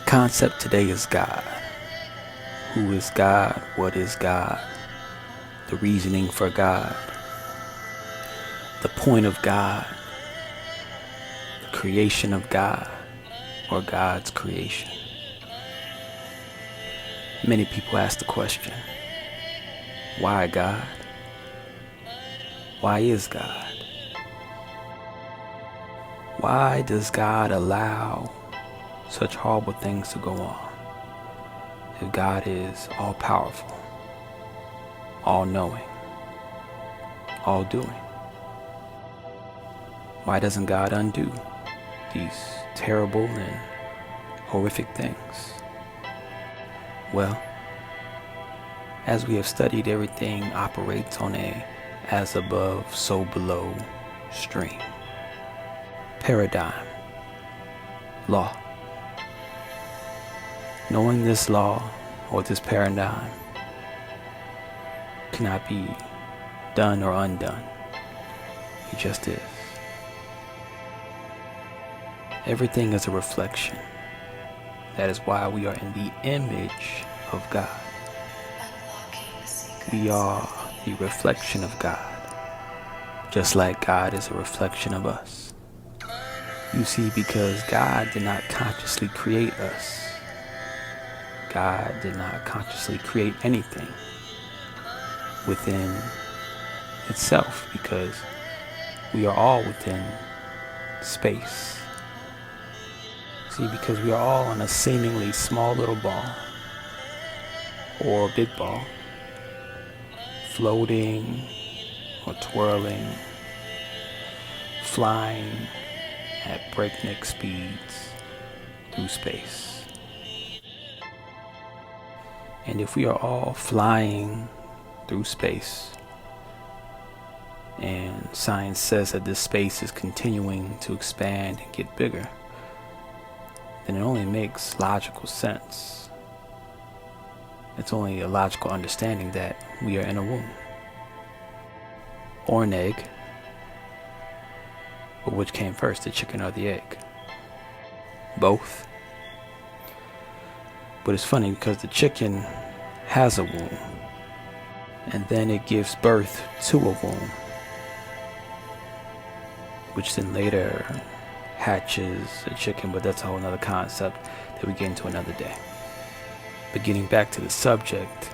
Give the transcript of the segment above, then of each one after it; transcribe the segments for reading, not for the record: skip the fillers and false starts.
concept today is God. Who is God? What is God? The reasoning for God. The point of God. The creation of God, or God's creation. Many people ask the question, why God? Why is God? Why does God allow such horrible things to go on? If God is all-powerful, all-knowing, all-doing, why doesn't God undo these terrible and horrific things? Well, as we have studied, everything operates on a as above, so below stream. Paradigm. Law. Knowing this law or this paradigm cannot be done or undone. It just is. Everything is a reflection. That is why we are in the image of God. We are the reflection of God, just like God is a reflection of us. You see, because God did not consciously create us. God did not consciously create anything within itself, because we are all within space. See, because we are all on a seemingly small little ball, or a big ball, floating or twirling, flying at breakneck speeds through space. And if we are all flying through space, and science says that this space is continuing to expand and get bigger, then it only makes logical sense. It's only a logical understanding that we are in a womb or an egg. But which came first, the chicken or the egg? Both. But it's funny because the chicken has a womb, and then it gives birth to a womb, which then later hatches a chicken, but that's a whole other concept that we get into another day. But getting back to the subject,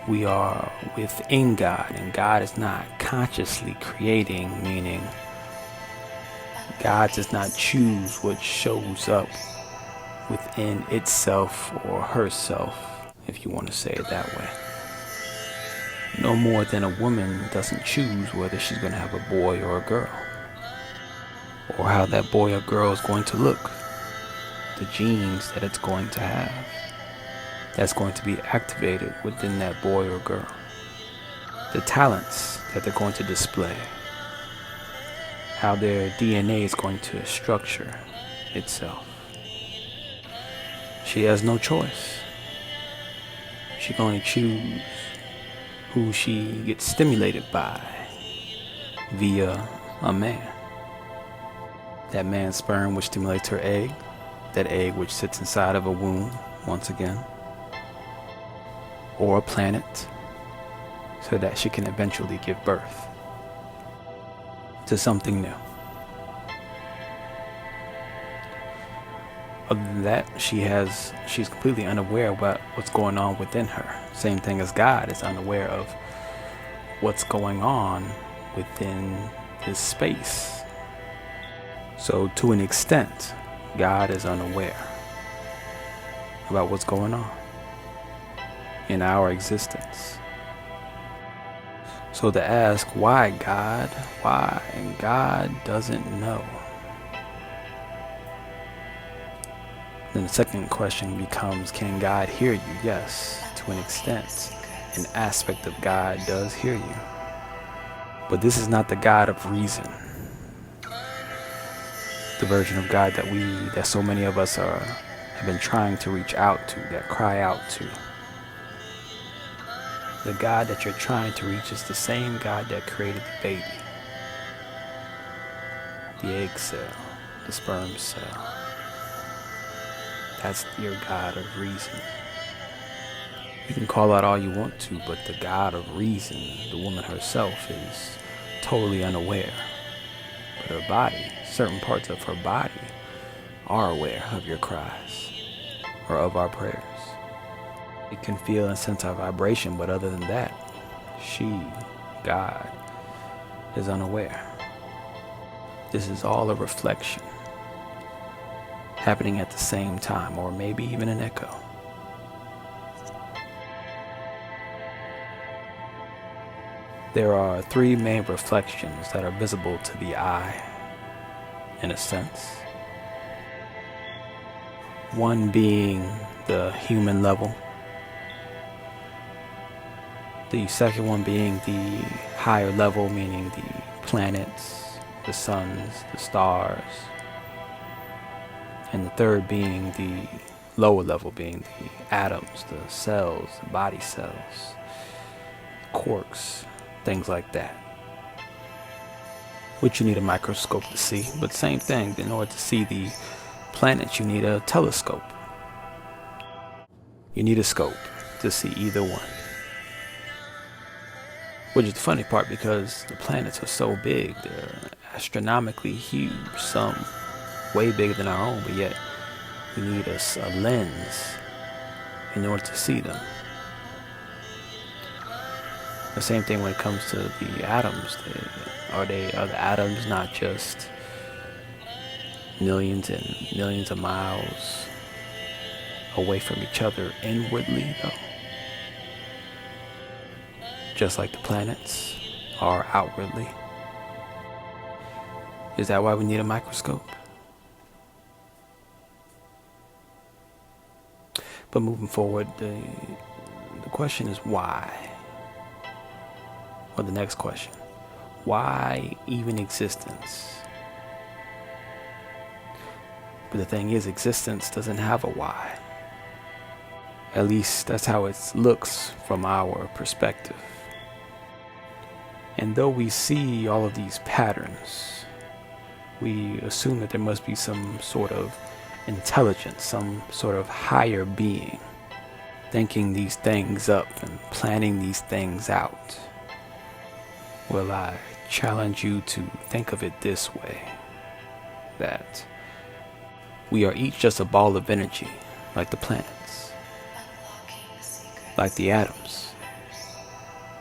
we are within God, and God is not consciously creating, meaning God does not choose what shows up within itself or herself, if you want to say it that way. No more than a woman doesn't choose whether she's going to have a boy or a girl, or how that boy or girl is going to look, the genes that it's going to have, that's going to be activated within that boy or girl, the talents that they're going to display, how their DNA is going to structure itself. She has no choice. She can only choose who she gets stimulated by via a man. That man's sperm which stimulates her egg, that egg which sits inside of a womb once again, or a planet, so that she can eventually give birth to something new. Other than that, she's completely unaware about what's going on within her. Same thing as God is unaware of what's going on within his space. So to an extent, God is unaware about what's going on in our existence. So to ask why God, and God doesn't know. Then the second question becomes, can God hear you? Yes, to an extent. An aspect of God does hear you. But this is not the God of reason. The version of God that so many of us have been trying to reach out to, that cry out to. The God that you're trying to reach is the same God that created the baby, the egg cell, the sperm cell. That's your God of reason. You can call out all you want to, but the God of reason, the woman herself, is totally unaware. But her body, certain parts of her body, are aware of your cries or of our prayers. It can feel and sense our vibration, but other than that, she, God, is unaware. This is all a reflection, happening at the same time, or maybe even an echo. There are three main reflections that are visible to the eye, in a sense. One being the human level. The second one being the higher level, meaning the planets, the suns, the stars. And the third being the lower level, being the atoms, the cells, the body cells, quarks, things like that. Which you need a microscope to see, but same thing, in order to see the planets you need a telescope. You need a scope to see either one. Which is the funny part, because the planets are so big, they're astronomically huge, some way bigger than our own, but yet we need a lens in order to see them. The same thing when it comes to the atoms. Are the atoms not just millions and millions of miles away from each other inwardly, though? Just like the planets are outwardly. Is that why we need a microscope? But moving forward, the question is why? Or the next question, why even existence? But the thing is, existence doesn't have a why. At least that's how it looks from our perspective. And though we see all of these patterns, we assume that there must be some sort of intelligence, some sort of higher being, thinking these things up and planning these things out. Well, I challenge you to think of it this way, that we are each just a ball of energy, like the planets, like the atoms,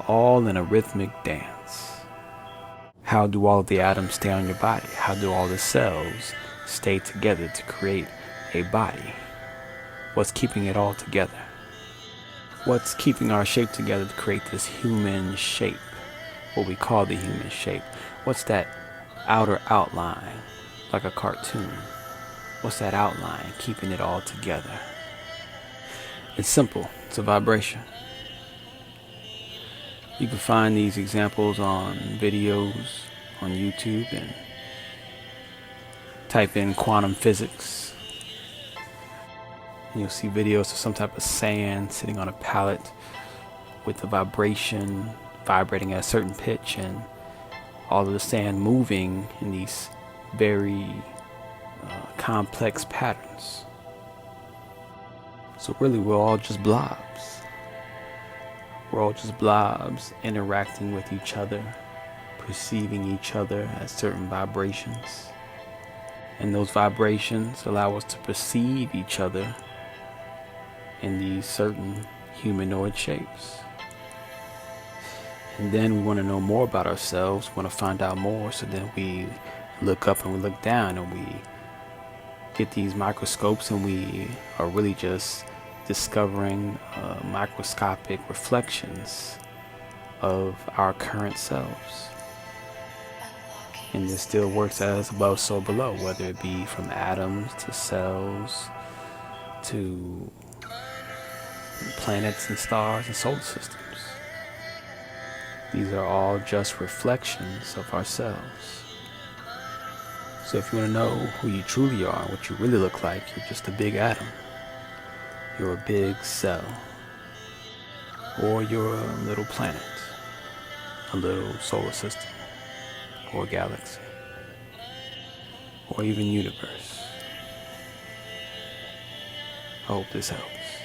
all in a rhythmic dance. How do all of the atoms stay on your body? How do all the cells stay together to create a body? What's keeping it all together? What's keeping our shape together to create this human shape? What we call the human shape. What's that outer outline, like a cartoon? What's that outline keeping it all together? It's simple. It's a vibration. You can find these examples on videos on YouTube and type in quantum physics. And you'll see videos of some type of sand sitting on a pallet with the vibration vibrating at a certain pitch, and all of the sand moving in these very complex patterns. So really, we're all just blobs. We're all just blobs interacting with each other, perceiving each other at certain vibrations. And those vibrations allow us to perceive each other in these certain humanoid shapes. And then we want to know more about ourselves, want to find out more, so then we look up and we look down and we get these microscopes, and we are really just discovering microscopic reflections of our current selves. And this still works as above, so below, whether it be from atoms to cells to planets and stars and solar systems. These are all just reflections of ourselves. So if you want to know who you truly are, what you really look like, you're just a big atom. You're a big cell. Or you're a little planet, a little solar system, or galaxy, or even universe. I hope this helps.